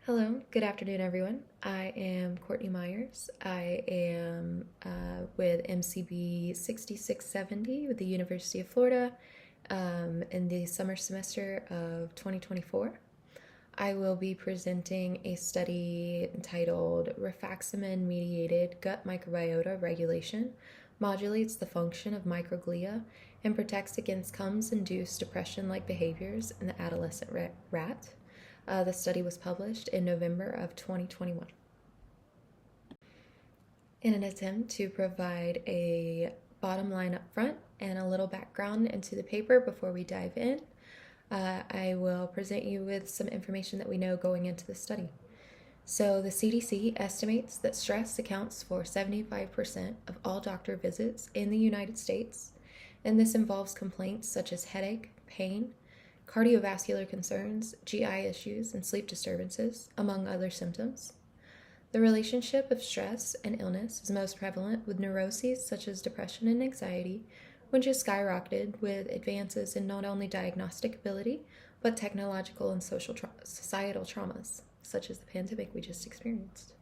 Hello, good afternoon, everyone. I am Courtney Myers. I am with MCB6670 with the University of Florida in the summer semester of 2024. I will be presenting a study entitled Rifaximin mediated gut microbiota regulation modulates the function of microglia and protects against CUMS induced depression-like behaviors in the adolescent rat. The study was published in November of 2021. In an attempt to provide a bottom line up front and a little background into the paper before we dive in, I will present you with some information that we know going into the study. So the CDC estimates that stress accounts for 75% of all doctor visits in the United States, and this involves complaints such as headache, pain, cardiovascular concerns, GI issues, and sleep disturbances, among other symptoms. The relationship of stress and illness is most prevalent with neuroses such as depression and anxiety, which has skyrocketed with advances in not only diagnostic ability, but technological and societal traumas, such as the pandemic we just experienced.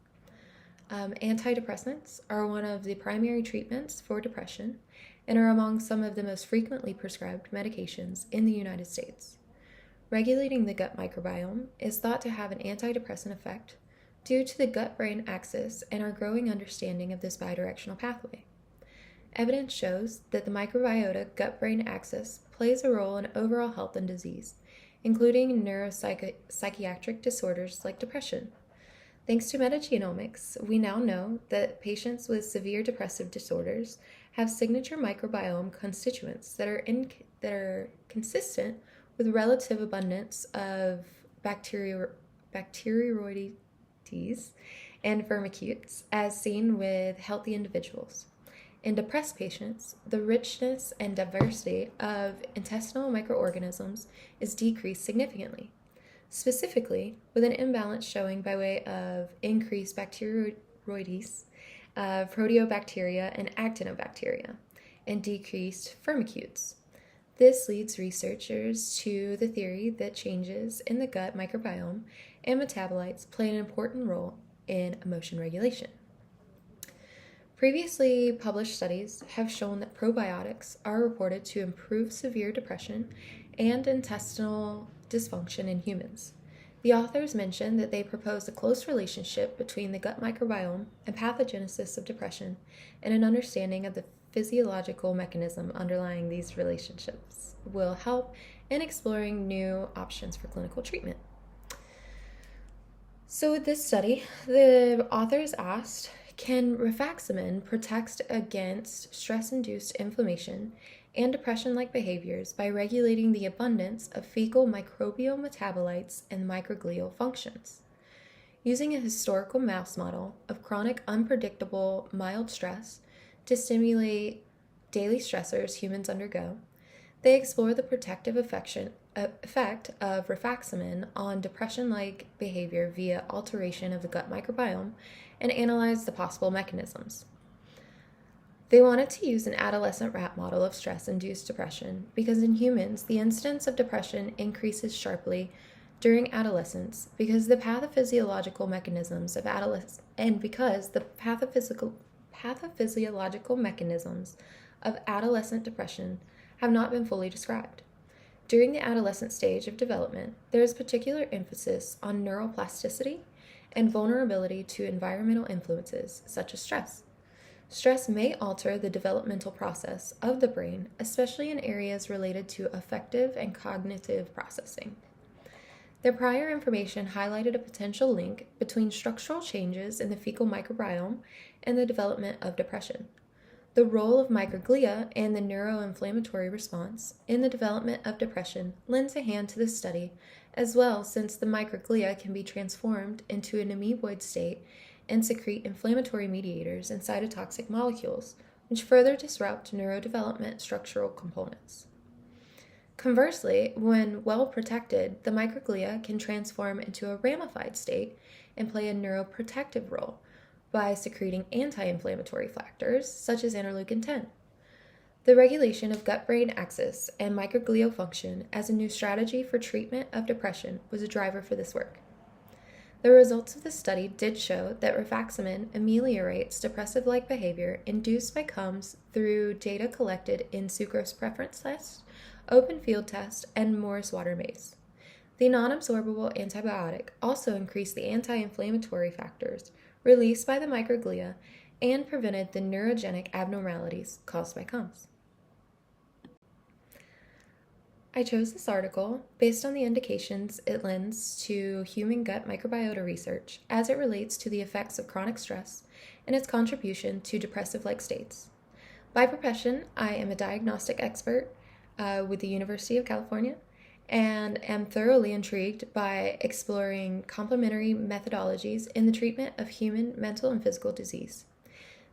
Antidepressants are one of the primary treatments for depression and are among some of the most frequently prescribed medications in the United States. Regulating the gut microbiome is thought to have an antidepressant effect due to the gut-brain axis and our growing understanding of this bidirectional pathway. Evidence shows that the microbiota gut-brain axis plays a role in overall health and disease, including neuropsychiatric disorders like depression. Thanks to metagenomics, we now know that patients with severe depressive disorders have signature microbiome constituents that are consistent with relative abundance of Bacteroidetes and Firmicutes, as seen with healthy individuals. In depressed patients, the richness and diversity of intestinal microorganisms is decreased significantly, specifically with an imbalance showing by way of increased Bacteroidetes, proteobacteria, and actinobacteria, and decreased Firmicutes. This leads researchers to the theory that changes in the gut microbiome and metabolites play an important role in emotion regulation. Previously published studies have shown that probiotics are reported to improve severe depression and intestinal dysfunction in humans. The authors mentioned that they proposed a close relationship between the gut microbiome and pathogenesis of depression and an understanding of the physiological mechanism underlying these relationships will help in exploring new options for clinical treatment. So with this study, the authors asked, can rifaximin protect against stress-induced inflammation and depression-like behaviors by regulating the abundance of fecal microbial metabolites and microglial functions? Using a historical mouse model of chronic unpredictable mild stress to stimulate daily stressors humans undergo, they explore the protective effect of rifaximin on depression-like behavior via alteration of the gut microbiome and analyze the possible mechanisms. They wanted to use an adolescent rat model of stress-induced depression because in humans, the incidence of depression increases sharply during adolescence because the pathophysiological mechanisms of adolescent depression have not been fully described. During the adolescent stage of development, there is particular emphasis on neuroplasticity and vulnerability to environmental influences such as stress. Stress may alter the developmental process of the brain, especially in areas related to affective and cognitive processing. Their prior information highlighted a potential link between structural changes in the fecal microbiome and the development of depression. The role of microglia and the neuroinflammatory response in the development of depression lends a hand to this study as well, since the microglia can be transformed into an amoeboid state and secrete inflammatory mediators and cytotoxic molecules, which further disrupt neurodevelopment structural components. Conversely, when well protected, the microglia can transform into a ramified state and play a neuroprotective role by secreting anti-inflammatory factors such as interleukin-10. The regulation of gut-brain axis and microglial function as a new strategy for treatment of depression was a driver for this work. The results of the study did show that rifaximin ameliorates depressive-like behavior induced by CUMS through data collected in sucrose preference tests, open field tests, and Morris water maze. The non-absorbable antibiotic also increased the anti-inflammatory factors released by the microglia and prevented the neurogenic abnormalities caused by CUMS. I chose this article based on the indications it lends to human gut microbiota research as it relates to the effects of chronic stress and its contribution to depressive-like states. By profession, I am a diagnostic expert with the University of California and am thoroughly intrigued by exploring complementary methodologies in the treatment of human mental and physical disease.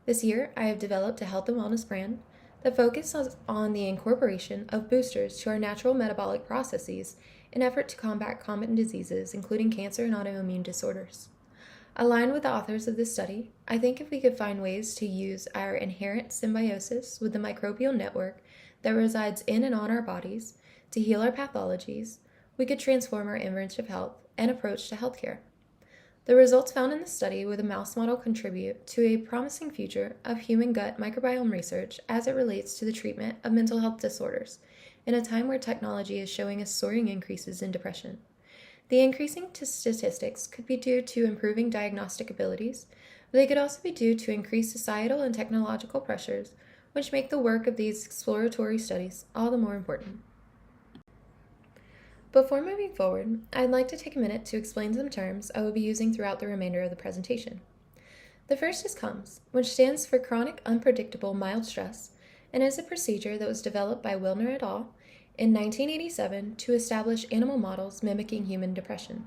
This year, I have developed a health and wellness brand that focuses on the incorporation of boosters to our natural metabolic processes in effort to combat common diseases, including cancer and autoimmune disorders. Aligned with the authors of this study, I think if we could find ways to use our inherent symbiosis with the microbial network that resides in and on our bodies to heal our pathologies, we could transform our image of health and approach to healthcare. The results found in the study with a mouse model contribute to a promising future of human gut microbiome research as it relates to the treatment of mental health disorders in a time where technology is showing us soaring increases in depression. The increasing statistics could be due to improving diagnostic abilities, but they could also be due to increased societal and technological pressures, which make the work of these exploratory studies all the more important. Before moving forward, I'd like to take a minute to explain some terms I will be using throughout the remainder of the presentation. The first is CUMS, which stands for Chronic Unpredictable Mild Stress, and is a procedure that was developed by Wilner et al. In 1987 to establish animal models mimicking human depression.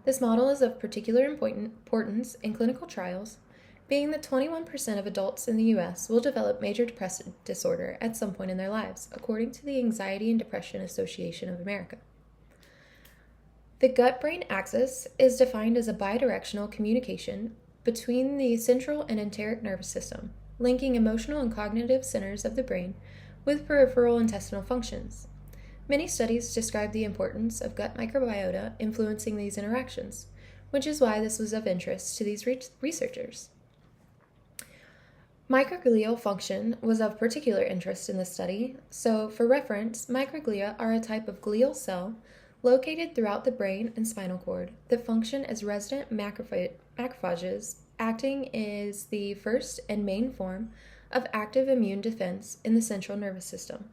This model is of particular importance in clinical trials, being that 21% of adults in the U.S. will develop major depressive disorder at some point in their lives, according to the Anxiety and Depression Association of America. The gut-brain axis is defined as a bidirectional communication between the central and enteric nervous system, linking emotional and cognitive centers of the brain with peripheral intestinal functions. Many studies describe the importance of gut microbiota influencing these interactions, which is why this was of interest to these researchers. Microglial function was of particular interest in this study, so for reference, microglia are a type of glial cell located throughout the brain and spinal cord that function as resident macrophages, acting as the first and main form of active immune defense in the central nervous system.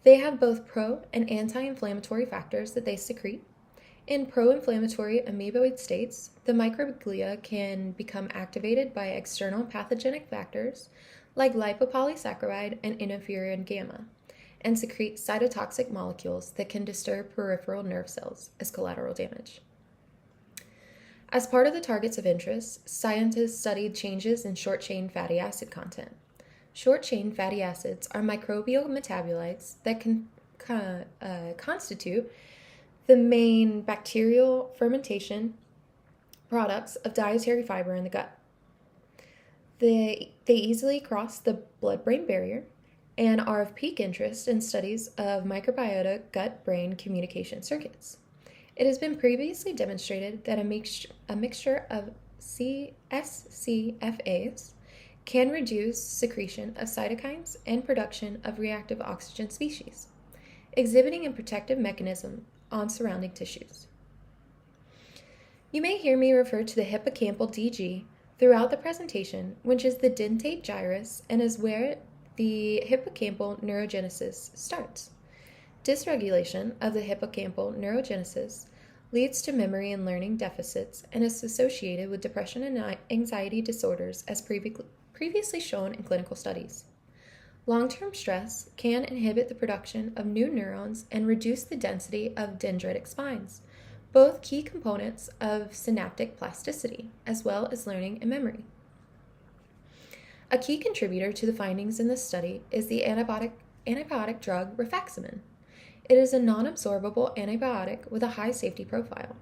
They have both pro- and anti-inflammatory factors that they secrete. In pro-inflammatory amoeboid states, the microglia can become activated by external pathogenic factors like lipopolysaccharide and interferon gamma, and secrete cytotoxic molecules that can disturb peripheral nerve cells as collateral damage. As part of the targets of interest, scientists studied changes in short-chain fatty acid content. Short-chain fatty acids are microbial metabolites that can constitute the main bacterial fermentation products of dietary fiber in the gut. They easily cross the blood-brain barrier and are of peak interest in studies of microbiota gut-brain communication circuits. It has been previously demonstrated that a mixture of SCFAs can reduce secretion of cytokines and production of reactive oxygen species, exhibiting a protective mechanism on surrounding tissues. You may hear me refer to the hippocampal DG throughout the presentation, which is the dentate gyrus and is where the hippocampal neurogenesis starts. Dysregulation of the hippocampal neurogenesis leads to memory and learning deficits and is associated with depression and anxiety disorders as previously shown in clinical studies. Long-term stress can inhibit the production of new neurons and reduce the density of dendritic spines, both key components of synaptic plasticity, as well as learning and memory. A key contributor to the findings in this study is the antibiotic drug Rifaximin. It is a non-absorbable antibiotic with a high safety profile.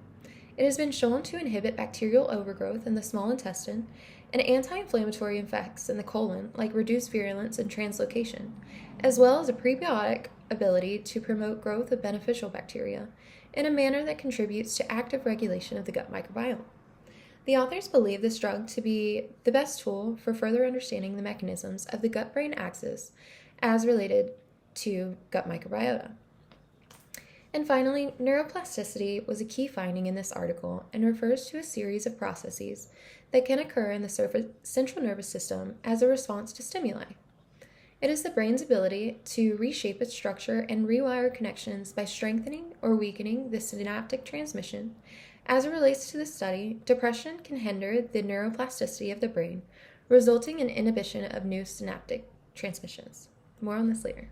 It has been shown to inhibit bacterial overgrowth in the small intestine and anti-inflammatory effects in the colon, like reduced virulence and translocation, as well as a prebiotic ability to promote growth of beneficial bacteria in a manner that contributes to active regulation of the gut microbiome. The authors believe this drug to be the best tool for further understanding the mechanisms of the gut-brain axis as related to gut microbiota. And finally, neuroplasticity was a key finding in this article and refers to a series of processes that can occur in the central nervous system as a response to stimuli. It is the brain's ability to reshape its structure and rewire connections by strengthening or weakening the synaptic transmission. As it relates to this study, depression can hinder the neuroplasticity of the brain, resulting in inhibition of new synaptic transmissions. More on this later.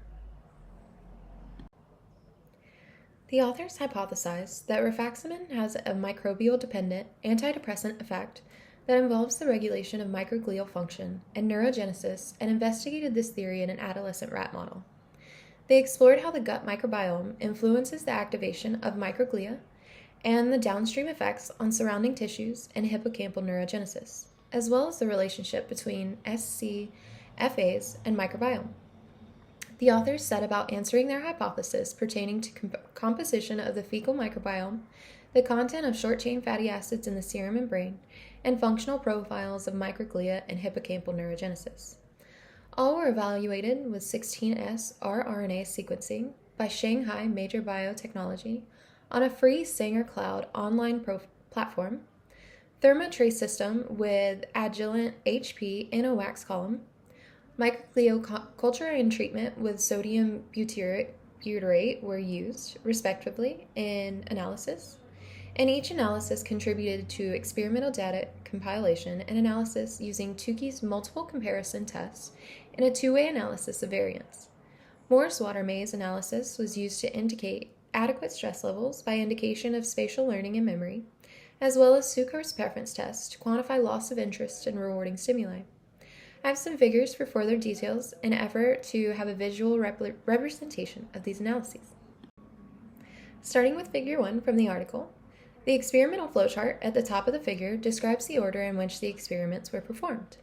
The authors hypothesized that rifaximin has a microbial-dependent antidepressant effect that involves the regulation of microglial function and neurogenesis and investigated this theory in an adolescent rat model. They explored how the gut microbiome influences the activation of microglia and the downstream effects on surrounding tissues and hippocampal neurogenesis, as well as the relationship between SCFAs and microbiome. The authors set about answering their hypothesis pertaining to composition of the fecal microbiome, the content of short-chain fatty acids in the serum and brain, and functional profiles of microglia and hippocampal neurogenesis. All were evaluated with 16S rRNA sequencing by Shanghai Major Biotechnology on a free Sanger Cloud online platform, thermotrace system with Agilent HP in a wax column, microglial culture and treatment with sodium butyrate were used, respectively, in analysis, and each analysis contributed to experimental data compilation and analysis using Tukey's multiple comparison tests and a two-way analysis of variance. Morse water maze analysis was used to indicate adequate stress levels by indication of spatial learning and memory, as well as sucrose preference tests to quantify loss of interest in rewarding stimuli. I have some figures for further details in an effort to have a visual representation of these analyses. Starting with Figure 1 from the article, the experimental flowchart at the top of the figure describes the order in which the experiments were performed.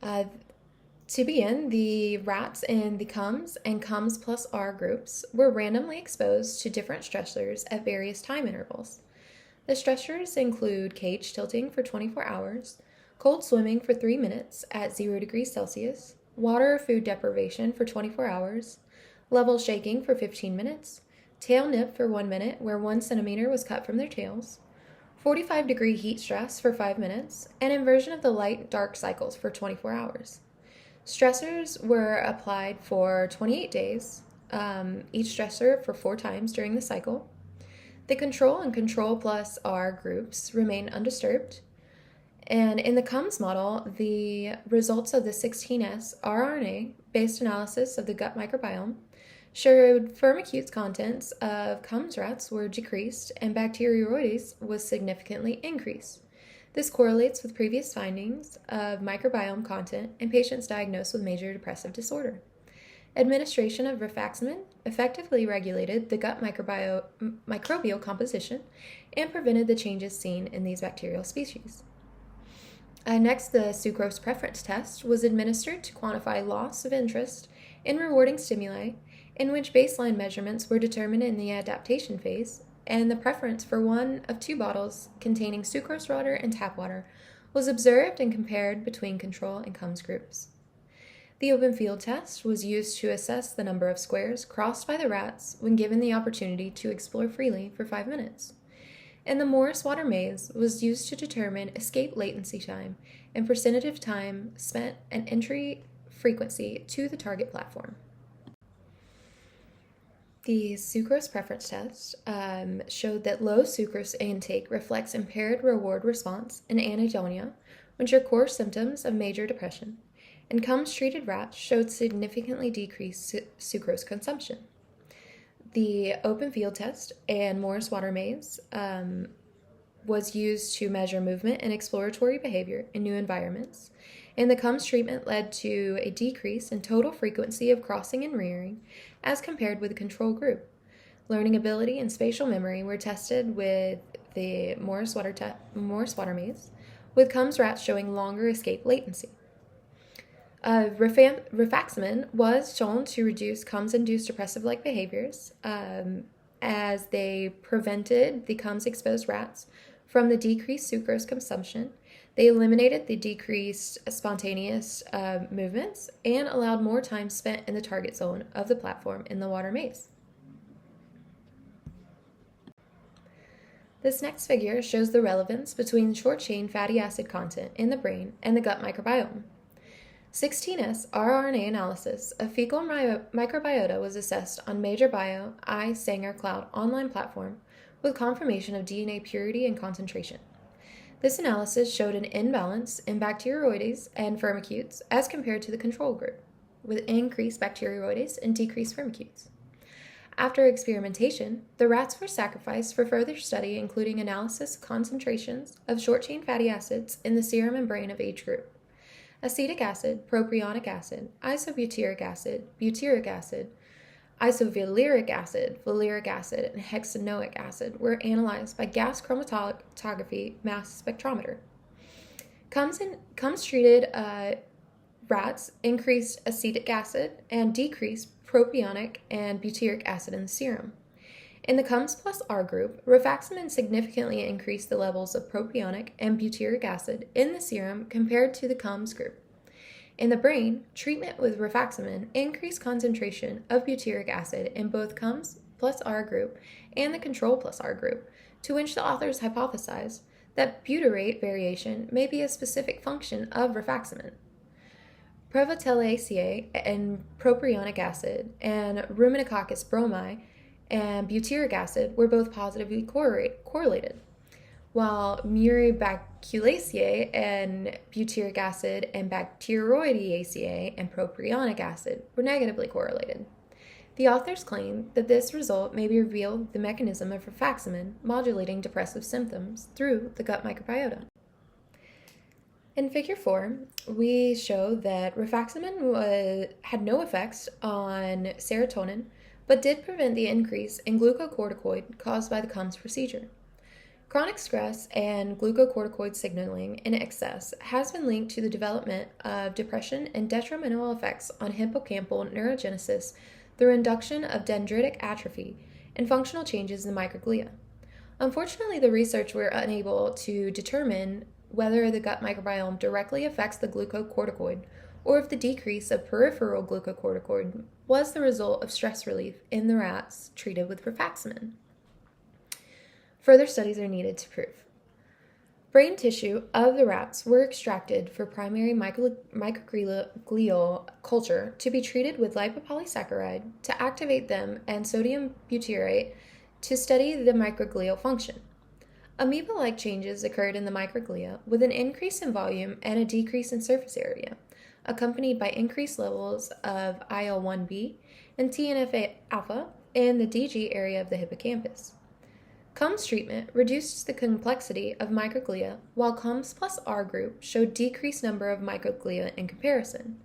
To begin, the rats in the CUMS and CUMS plus R groups were randomly exposed to different stressors at various time intervals. The stressors include cage tilting for 24 hours, cold swimming for 3 minutes at 0 degrees Celsius, water or food deprivation for 24 hours, level shaking for 15 minutes, tail nip for 1 minute where 1 centimeter was cut from their tails, 45-degree heat stress for 5 minutes, and inversion of the light-dark cycles for 24 hours. Stressors were applied for 28 days, each stressor for 4 times during the cycle. The control and control plus R groups remain undisturbed. And in the CUMS model, the results of the 16S rRNA-based analysis of the gut microbiome showed firmicutes contents of CUMS rats were decreased and Bacteroides was significantly increased. This correlates with previous findings of microbiome content in patients diagnosed with major depressive disorder. Administration of rifaximin effectively regulated the gut microbial composition and prevented the changes seen in these bacterial species. Next, the sucrose preference test was administered to quantify loss of interest in rewarding stimuli, in which baseline measurements were determined in the adaptation phase, and the preference for one of 2 bottles containing sucrose water and tap water was observed and compared between control and CUMS groups. The open field test was used to assess the number of squares crossed by the rats when given the opportunity to explore freely for 5 minutes. And the Morse water maze was used to determine escape latency time and percentage of time spent and entry frequency to the target platform. The sucrose preference test showed that low sucrose intake reflects impaired reward response and anhedonia, which are core symptoms of major depression, and CUMS-treated rats showed significantly decreased sucrose consumption. The open field test and Morse water maze was used to measure movement and exploratory behavior in new environments, and the CUMS treatment led to a decrease in total frequency of crossing and rearing as compared with the control group. Learning ability and spatial memory were tested with the Morse water maze, with CUMS rats showing longer escape latency. Rifaximin was shown to reduce CUMS-induced depressive-like behaviors as they prevented the CUMS-exposed rats from the decreased sucrose consumption. They eliminated the decreased spontaneous movements and allowed more time spent in the target zone of the platform in the water maze. This next figure shows the relevance between short-chain fatty acid content in the brain and the gut microbiome. 16S rRNA analysis of fecal microbiota was assessed on Major Bio Sanger Cloud online platform with confirmation of DNA purity and concentration. This analysis showed an imbalance in Bacteroides and Firmicutes as compared to the control group, with increased Bacteroides and decreased Firmicutes. After experimentation, the rats were sacrificed for further study, including analysis of concentrations of short-chain fatty acids in the serum and brain of each group. Acetic acid, propionic acid, isobutyric acid, butyric acid, isovaleric acid, valeric acid, and hexanoic acid were analyzed by gas chromatography mass spectrometer. CUMS-treated rats increased acetic acid and decreased propionic and butyric acid in the serum. In the CUMS plus R group, rifaximin significantly increased the levels of propionic and butyric acid in the serum compared to the CUMS group. In the brain, treatment with rifaximin increased concentration of butyric acid in both CUMS plus R group and the control plus R group, to which the authors hypothesized that butyrate variation may be a specific function of rifaximin. Prevotelaceae and propionic acid and Ruminococcus bromide and butyric acid were both positively correlated, while Muribaculaceae and butyric acid and Bacteroideaceae and propionic acid were negatively correlated. The authors claim that this result may reveal the mechanism of rifaximin modulating depressive symptoms through the gut microbiota. In Figure 4, we show that rifaximin had no effects on serotonin, but did prevent the increase in glucocorticoid caused by the CUMS procedure. Chronic stress and glucocorticoid signaling in excess has been linked to the development of depression and detrimental effects on hippocampal neurogenesis through induction of dendritic atrophy and functional changes in the microglia. Unfortunately, the research were unable to determine whether the gut microbiome directly affects the glucocorticoid or if the decrease of peripheral glucocorticoid was the result of stress relief in the rats treated with rifaximin. Further studies are needed to prove. Brain tissue of the rats were extracted for primary microglial culture to be treated with lipopolysaccharide to activate them and sodium butyrate to study the microglial function. Amoeba-like changes occurred in the microglia with an increase in volume and a decrease in surface area, accompanied by increased levels of IL-1B and TNF-alpha in the DG area of the hippocampus. CUMS treatment reduced the complexity of microglia, while CUMS plus R group showed decreased number of microglia in comparison.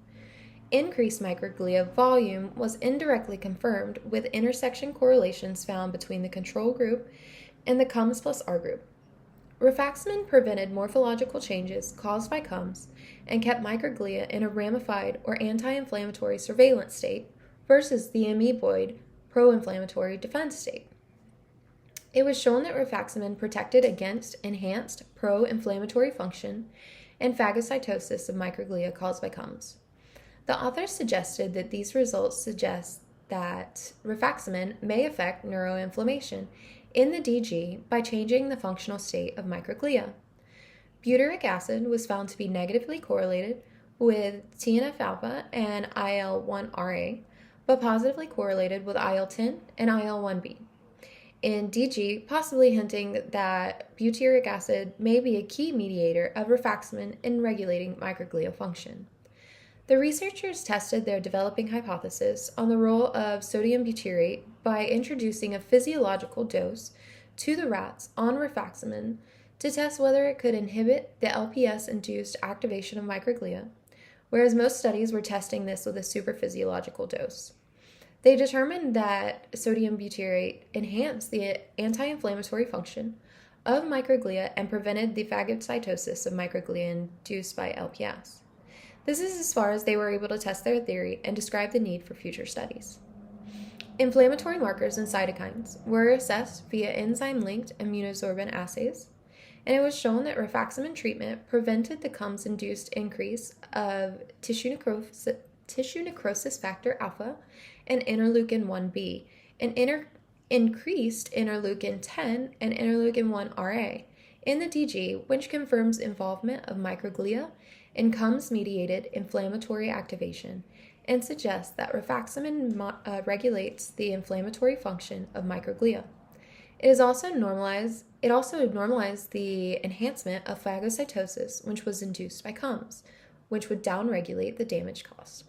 Increased microglia volume was indirectly confirmed with intersection correlations found between the control group and the CUMS plus R group. Rifaximin prevented morphological changes caused by CUMS and kept microglia in a ramified or anti-inflammatory surveillance state versus the amoeboid pro-inflammatory defense state. It was shown that rifaximin protected against enhanced pro-inflammatory function and phagocytosis of microglia caused by CUMS. The authors suggested that these results suggest that rifaximin may affect neuroinflammation in the DG by changing the functional state of microglia. Butyric acid was found to be negatively correlated with TNF-alpha and IL-1RA, but positively correlated with IL-10 and IL-1B. In DG, possibly hinting that butyric acid may be a key mediator of rifaximin in regulating microglial function. The researchers tested their developing hypothesis on the role of sodium butyrate by introducing a physiological dose to the rats on rifaximin to test whether it could inhibit the LPS-induced activation of microglia, whereas most studies were testing this with a superphysiological dose. They determined that sodium butyrate enhanced the anti-inflammatory function of microglia and prevented the phagocytosis of microglia induced by LPS. This is as far as they were able to test their theory and describe the need for future studies. Inflammatory markers and cytokines were assessed via enzyme-linked immunosorbent assays, and it was shown that rifaximin treatment prevented the CUMS-induced increase of tissue necrosis factor alpha and interleukin-1b, and increased interleukin-10 and interleukin-1Ra in the DG, which confirms involvement of microglia in CUMS-mediated inflammatory activation and suggests that rifaximin regulates the inflammatory function of microglia. It also normalized the enhancement of phagocytosis, which was induced by CUMS, which would downregulate the damage caused.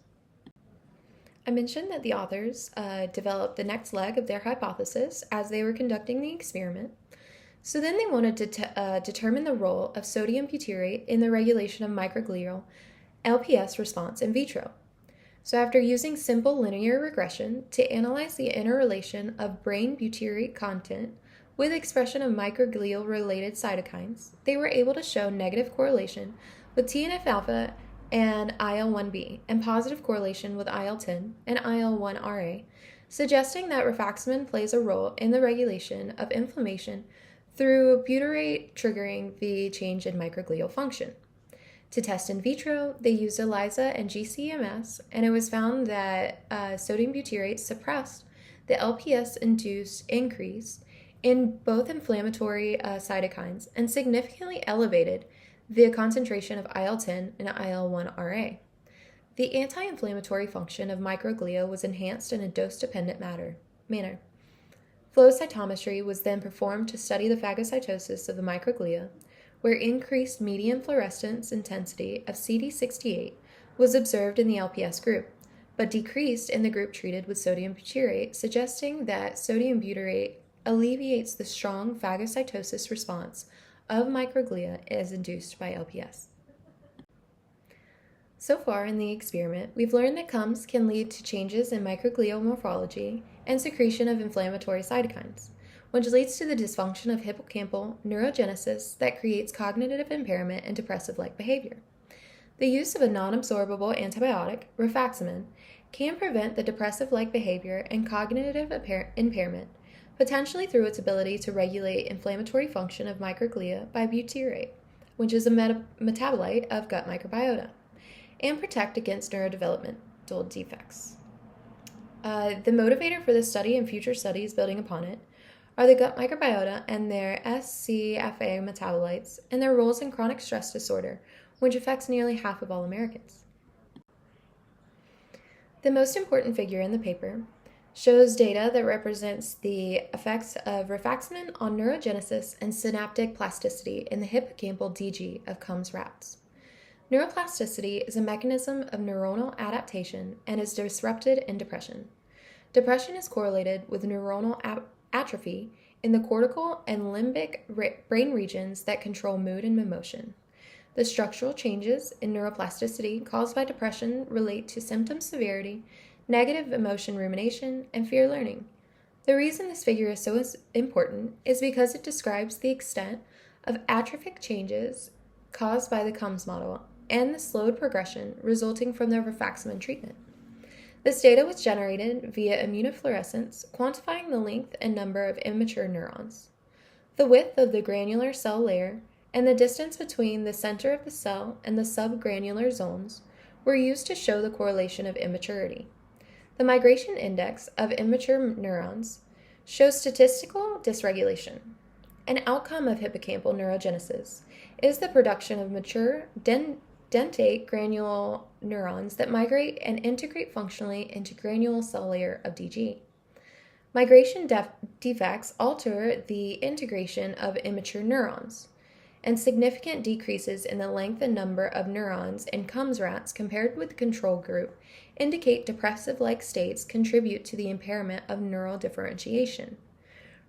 I mentioned that the authors developed the next leg of their hypothesis as they were conducting the experiment. So then they wanted to determine the role of sodium butyrate in the regulation of microglial LPS response in vitro. So after using simple linear regression to analyze the interrelation of brain butyrate content with expression of microglial-related cytokines, they were able to show negative correlation with TNF-alpha and IL-1B and positive correlation with IL-10 and IL-1Ra, suggesting that rifaximin plays a role in the regulation of inflammation through butyrate triggering the change in microglial function. To test in vitro, they used ELISA and GCMS, and it was found that sodium butyrate suppressed the LPS-induced increase in both inflammatory cytokines and significantly elevated the concentration of IL-10 and IL-1Ra. The anti-inflammatory function of microglia was enhanced in a dose-dependent manner. Flow cytometry was then performed to study the phagocytosis of the microglia, where increased median fluorescence intensity of CD68 was observed in the LPS group, but decreased in the group treated with sodium butyrate, suggesting that sodium butyrate alleviates the strong phagocytosis response of microglia as induced by LPS. So far in the experiment, we've learned that CUMS can lead to changes in microglial morphology and secretion of inflammatory cytokines, which leads to the dysfunction of hippocampal neurogenesis that creates cognitive impairment and depressive-like behavior. The use of a non-absorbable antibiotic, rifaximin, can prevent the depressive-like behavior and cognitive impairment, potentially through its ability to regulate inflammatory function of microglia by butyrate, which is a metabolite of gut microbiota, and protect against neurodevelopmental defects. The motivator for this study and future studies building upon it are the gut microbiota and their SCFA metabolites and their roles in chronic stress disorder, which affects nearly half of all Americans. The most important figure in the paper shows data that represents the effects of rifaximin on neurogenesis and synaptic plasticity in the hippocampal DG of CUMS rats. Neuroplasticity is a mechanism of neuronal adaptation and is disrupted in depression. Depression is correlated with neuronal atrophy in the cortical and limbic brain regions that control mood and emotion. The structural changes in neuroplasticity caused by depression relate to symptom severity, negative emotion rumination, and fear learning. The reason this figure is so important is because it describes the extent of atrophic changes caused by the CUMS model and the slowed progression resulting from the rifaximin treatment. This data was generated via immunofluorescence, quantifying the length and number of immature neurons. The width of the granular cell layer and the distance between the center of the cell and the subgranular zones were used to show the correlation of immaturity. The migration index of immature neurons shows statistical dysregulation. An outcome of hippocampal neurogenesis is the production of mature dentate granule neurons that migrate and integrate functionally into granule cell layer of DG. Migration defects alter the integration of immature neurons, and significant decreases in the length and number of neurons in CUMS rats compared with the control group indicate depressive-like states contribute to the impairment of neural differentiation.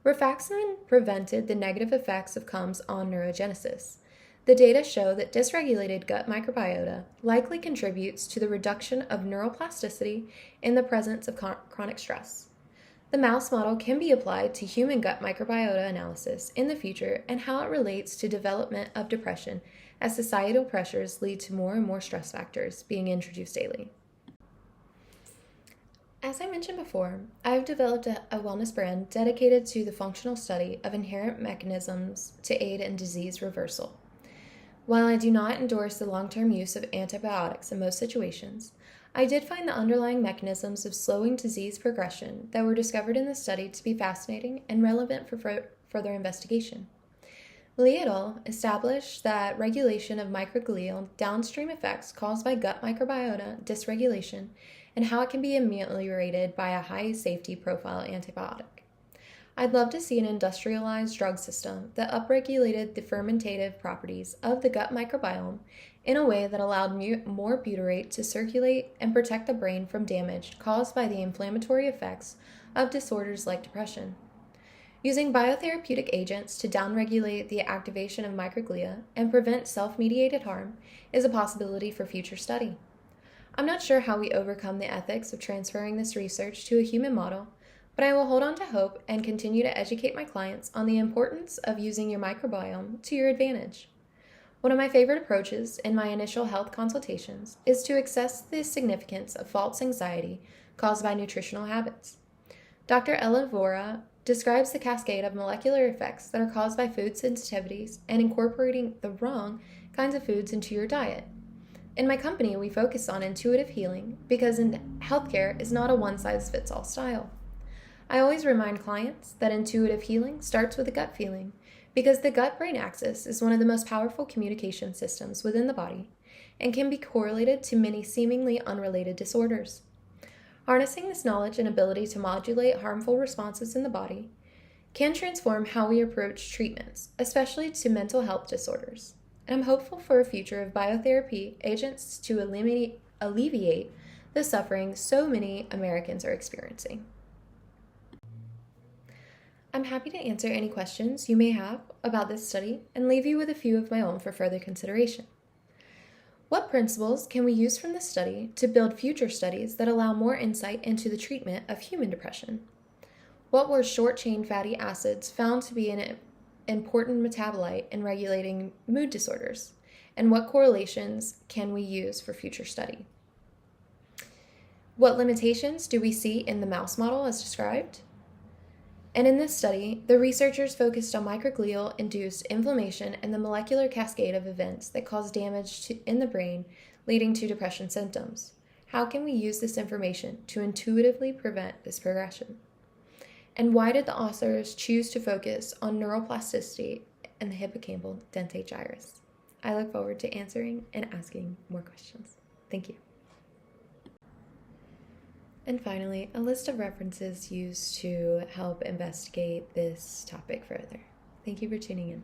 Rifaximin prevented the negative effects of CUMS on neurogenesis. The data show that dysregulated gut microbiota likely contributes to the reduction of neuroplasticity in the presence of chronic stress. The mouse model can be applied to human gut microbiota analysis in the future and how it relates to development of depression as societal pressures lead to more and more stress factors being introduced daily. As I mentioned before, I've developed a wellness brand dedicated to the functional study of inherent mechanisms to aid in disease reversal. While I do not endorse the long-term use of antibiotics in most situations, I did find the underlying mechanisms of slowing disease progression that were discovered in the study to be fascinating and relevant for further investigation. Lee et al. Established that regulation of microglial downstream effects caused by gut microbiota dysregulation and how it can be ameliorated by a high safety profile antibiotic. I'd love to see an industrialized drug system that upregulated the fermentative properties of the gut microbiome in a way that allowed more butyrate to circulate and protect the brain from damage caused by the inflammatory effects of disorders like depression. Using biotherapeutic agents to downregulate the activation of microglia and prevent self-mediated harm is a possibility for future study. I'm not sure how we overcome the ethics of transferring this research to a human model, but I will hold on to hope and continue to educate my clients on the importance of using your microbiome to your advantage. One of my favorite approaches in my initial health consultations is to assess the significance of false anxiety caused by nutritional habits. Dr. Ella Vora describes the cascade of molecular effects that are caused by food sensitivities and incorporating the wrong kinds of foods into your diet. In my company, we focus on intuitive healing because in healthcare is not a one-size-fits-all style. I always remind clients that intuitive healing starts with a gut feeling because the gut-brain axis is one of the most powerful communication systems within the body and can be correlated to many seemingly unrelated disorders. Harnessing this knowledge and ability to modulate harmful responses in the body can transform how we approach treatments, especially to mental health disorders. And I'm hopeful for a future of biotherapy agents to alleviate the suffering so many Americans are experiencing. I'm happy to answer any questions you may have about this study and leave you with a few of my own for further consideration. What principles can we use from this study to build future studies that allow more insight into the treatment of human depression? What were short-chain fatty acids found to be an important metabolite in regulating mood disorders? And what correlations can we use for future study? What limitations do we see in the mouse model as described? And in this study, the researchers focused on microglial-induced inflammation and the molecular cascade of events that cause damage in the brain, leading to depression symptoms. How can we use this information to intuitively prevent this progression? And why did the authors choose to focus on neuroplasticity and the hippocampal dentate gyrus? I look forward to answering and asking more questions. Thank you. And finally, a list of references used to help investigate this topic further. Thank you for tuning in.